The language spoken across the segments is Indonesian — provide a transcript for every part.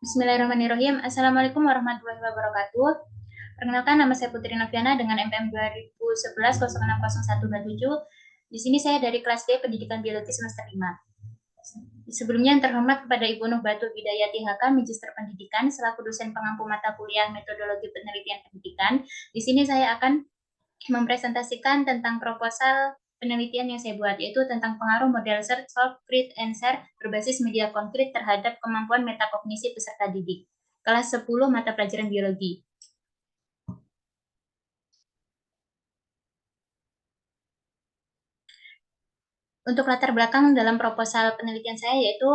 Bismillahirrahmanirrahim. Assalamualaikum warahmatullahi wabarakatuh. Perkenalkan, nama saya Putri Noviana dengan MPM 2011 060127. Di sini saya dari kelas D Pendidikan Biologi semester 5. Sebelumnya yang terhormat kepada Ibu Nuh Batu Bidayati HK, Magister Pendidikan, selaku dosen pengampu mata kuliah Metodologi Penelitian Pendidikan. Di sini saya akan mempresentasikan tentang proposal penelitian yang saya buat, yaitu tentang pengaruh model search, solve, create, and share berbasis media konkret terhadap kemampuan metakognisi peserta didik. Kelas 10 mata pelajaran biologi. Untuk latar belakang dalam proposal penelitian saya, yaitu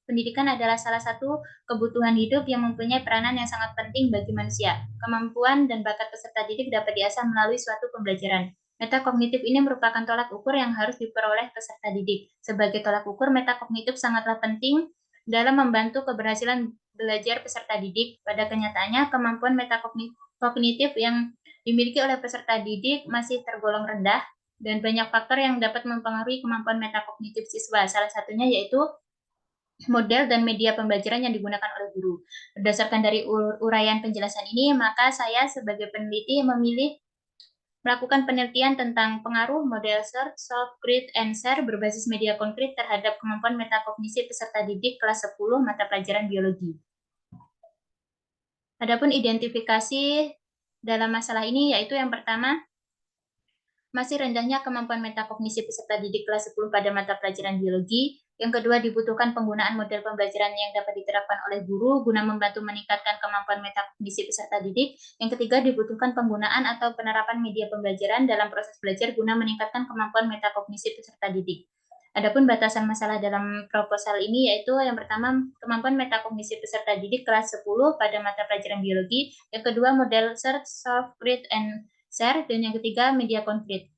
pendidikan adalah salah satu kebutuhan hidup yang mempunyai peranan yang sangat penting bagi manusia. Kemampuan dan bakat peserta didik dapat diasah melalui suatu pembelajaran. Metakognitif ini merupakan tolak ukur yang harus diperoleh peserta didik. Sebagai tolak ukur, metakognitif sangatlah penting dalam membantu keberhasilan belajar peserta didik. Pada kenyataannya, kemampuan metakognitif yang dimiliki oleh peserta didik masih tergolong rendah, dan banyak faktor yang dapat mempengaruhi kemampuan metakognitif siswa. Salah satunya yaitu model dan media pembelajaran yang digunakan oleh guru. Berdasarkan dari uraian penjelasan ini, maka saya sebagai peneliti memilih melakukan penelitian tentang pengaruh model search, solve, create, and share berbasis media konkret terhadap kemampuan metakognisi peserta didik kelas 10 mata pelajaran biologi. Adapun identifikasi dalam masalah ini yaitu yang pertama, masih rendahnya kemampuan metakognisi peserta didik kelas 10 pada mata pelajaran biologi. Yang kedua, dibutuhkan penggunaan model pembelajaran yang dapat diterapkan oleh guru guna membantu meningkatkan kemampuan metakognisi peserta didik. Yang ketiga, dibutuhkan penggunaan atau penerapan media pembelajaran dalam proses belajar guna meningkatkan kemampuan metakognisi peserta didik. Adapun batasan masalah dalam proposal ini yaitu yang pertama, kemampuan metakognisi peserta didik kelas 10 pada mata pelajaran biologi. Yang kedua, model search, solve, create, and share, dan yang ketiga media konkret.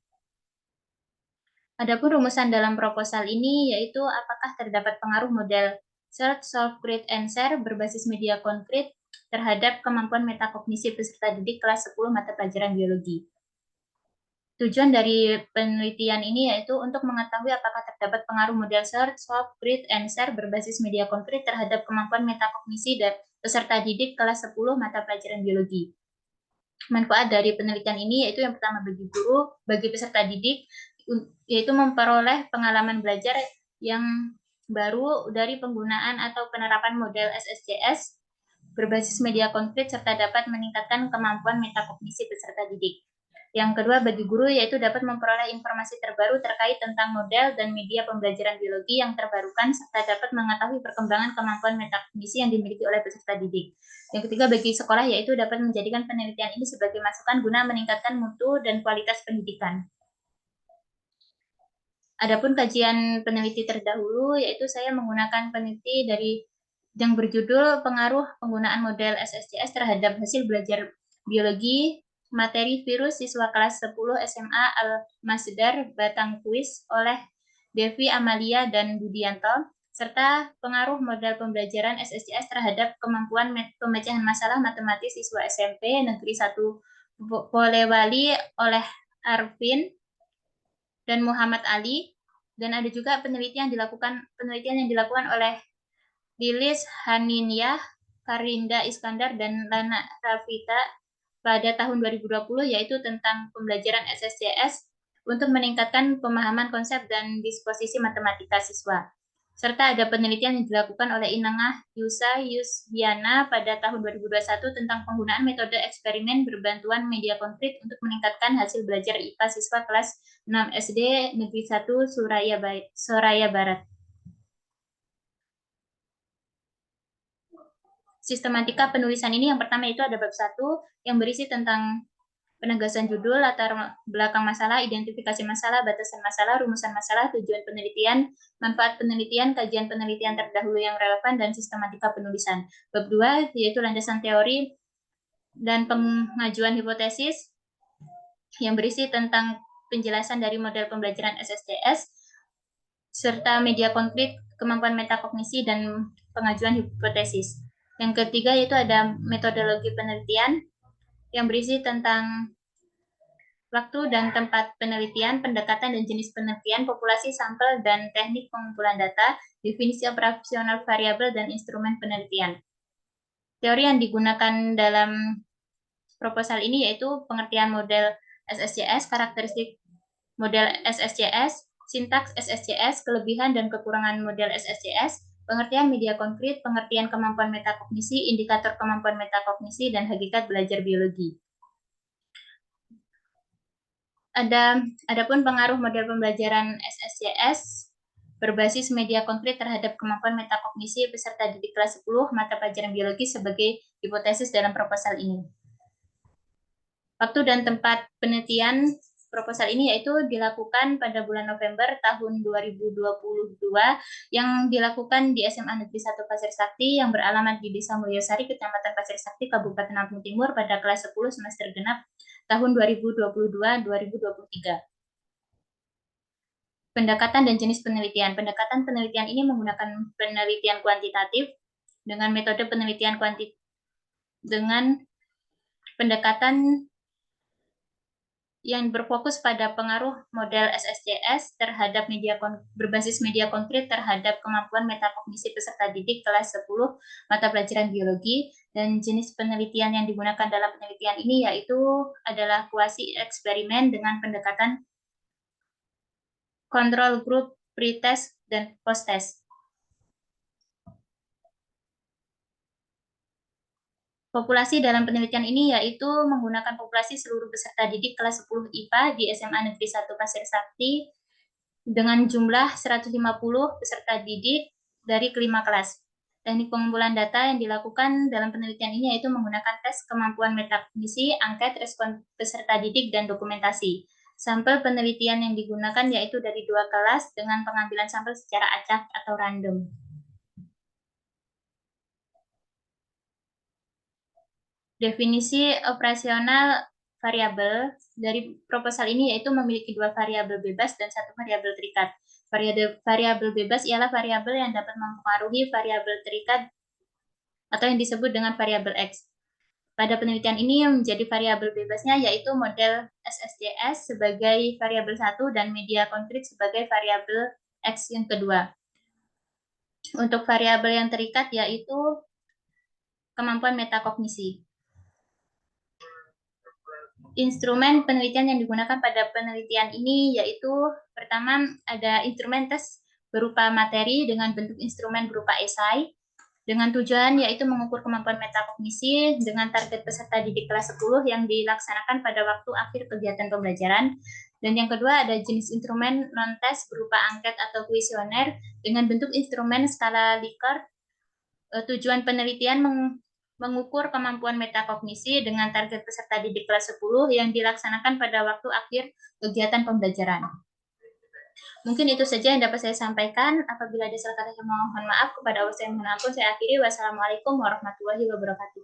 Adapun rumusan dalam proposal ini yaitu apakah terdapat pengaruh model search, solve, create, and share berbasis media konkret terhadap kemampuan metakognisi peserta didik kelas 10 mata pelajaran biologi. Tujuan dari penelitian ini yaitu untuk mengetahui apakah terdapat pengaruh model search, solve, create, and share berbasis media konkret terhadap kemampuan metakognisi dan peserta didik kelas 10 mata pelajaran biologi. Manfaat dari penelitian ini yaitu yang pertama bagi guru, bagi peserta didik, yaitu memperoleh pengalaman belajar yang baru dari penggunaan atau penerapan model SSCS berbasis media konkret serta dapat meningkatkan kemampuan metakognisi peserta didik. Yang kedua, bagi guru yaitu dapat memperoleh informasi terbaru terkait tentang model dan media pembelajaran biologi yang terbarukan serta dapat mengetahui perkembangan kemampuan metakognisi yang dimiliki oleh peserta didik. Yang ketiga, bagi sekolah yaitu dapat menjadikan penelitian ini sebagai masukan guna meningkatkan mutu dan kualitas pendidikan. Adapun kajian peneliti terdahulu yaitu saya menggunakan peneliti dari yang berjudul pengaruh penggunaan model SSCS terhadap hasil belajar biologi materi virus siswa kelas 10 SMA Al-Masdar Batang Kuis oleh Devi Amalia dan Budianto, serta pengaruh model pembelajaran SSCS terhadap kemampuan pemecahan masalah matematis siswa SMP Negeri 1 Polewali oleh Arvin dan Muhammad Ali. Dan ada juga penelitian yang dilakukan oleh Lilis Haniniah, Karinda Iskandar, dan Lana Rafita pada tahun 2020 yaitu tentang pembelajaran SSCS untuk meningkatkan pemahaman konsep dan disposisi matematika siswa. Serta ada penelitian yang dilakukan oleh Inengah Yusdiana pada tahun 2021 tentang penggunaan metode eksperimen berbantuan media konkret untuk meningkatkan hasil belajar IPA siswa kelas 6 SD Negeri 1 Suraya Barat. Sistematika penulisan ini yang pertama itu ada bab 1 yang berisi tentang penegasan judul, latar belakang masalah, identifikasi masalah, batasan masalah, rumusan masalah, tujuan penelitian, manfaat penelitian, kajian penelitian terdahulu yang relevan, dan sistematika penulisan. Bab 2 yaitu landasan teori dan pengajuan hipotesis yang berisi tentang penjelasan dari model pembelajaran SSCS serta media konkret, kemampuan metakognisi, dan pengajuan hipotesis. Yang ketiga yaitu ada metodologi penelitian yang berisi tentang Waktu dan tempat penelitian, pendekatan dan jenis penelitian, populasi sampel dan teknik pengumpulan data, definisi operasional variabel dan instrumen penelitian. Teori yang digunakan dalam proposal ini yaitu pengertian model SSCS, karakteristik model SSCS, sintaks SSCS, kelebihan dan kekurangan model SSCS, pengertian media konkret, pengertian kemampuan metakognisi, indikator kemampuan metakognisi, dan hakikat belajar biologi. Adapun pengaruh model pembelajaran SSCS berbasis media konkret terhadap kemampuan metakognisi peserta didik kelas 10 mata pelajaran biologi sebagai hipotesis dalam proposal ini. Waktu dan tempat penelitian proposal ini yaitu dilakukan pada bulan November tahun 2022 yang dilakukan di SMA Negeri 1 Pasir Sakti yang beralamat di Desa Mulyosari, Kecamatan Pasir Sakti, Kabupaten Lampung Timur pada kelas 10 semester genap tahun 2022-2023. Pendekatan dan jenis penelitian. Pendekatan penelitian ini menggunakan penelitian kuantitatif dengan metode penelitian dengan pendekatan yang berfokus pada pengaruh model SSCS terhadap berbasis media konkret terhadap kemampuan metakognisi peserta didik kelas 10 mata pelajaran biologi, dan jenis penelitian yang digunakan dalam penelitian ini yaitu adalah kuasi eksperimen dengan pendekatan kontrol grup, pretest, dan post-test. Populasi dalam penelitian ini yaitu menggunakan populasi seluruh peserta didik kelas 10 IPA di SMA Negeri 1 Pasir Sakti dengan jumlah 150 peserta didik dari kelima kelas. Teknik pengumpulan data yang dilakukan dalam penelitian ini yaitu menggunakan tes kemampuan metakognisi, angket, respon peserta didik, dan dokumentasi. Sampel penelitian yang digunakan yaitu dari 2 kelas dengan pengambilan sampel secara acak atau random. Definisi operasional variabel dari proposal ini yaitu memiliki 2 variabel bebas dan 1 variabel terikat. Variabel bebas ialah variabel yang dapat mempengaruhi variabel terikat atau yang disebut dengan variabel X. Pada penelitian ini yang menjadi variabel bebasnya yaitu model SSCS sebagai variabel 1 dan media konkret sebagai variabel X yang kedua. Untuk variabel yang terikat yaitu kemampuan metakognisi. Instrumen penelitian yang digunakan pada penelitian ini yaitu pertama ada instrumen tes berupa materi dengan bentuk instrumen berupa esai dengan tujuan yaitu mengukur kemampuan metakognisi dengan target peserta didik kelas 10 yang dilaksanakan pada waktu akhir kegiatan pembelajaran. Dan yang kedua ada jenis instrumen non-tes berupa angket atau kuesioner dengan bentuk instrumen skala Likert. Tujuan penelitian mengukur kemampuan metakognisi dengan target peserta didik kelas 10 yang dilaksanakan pada waktu akhir kegiatan pembelajaran. Mungkin itu saja yang dapat saya sampaikan. Apabila ada salah kata, mohon maaf. Kepada Allah saya mohon ampun. Saya akhiri. Wassalamualaikum warahmatullahi wabarakatuh.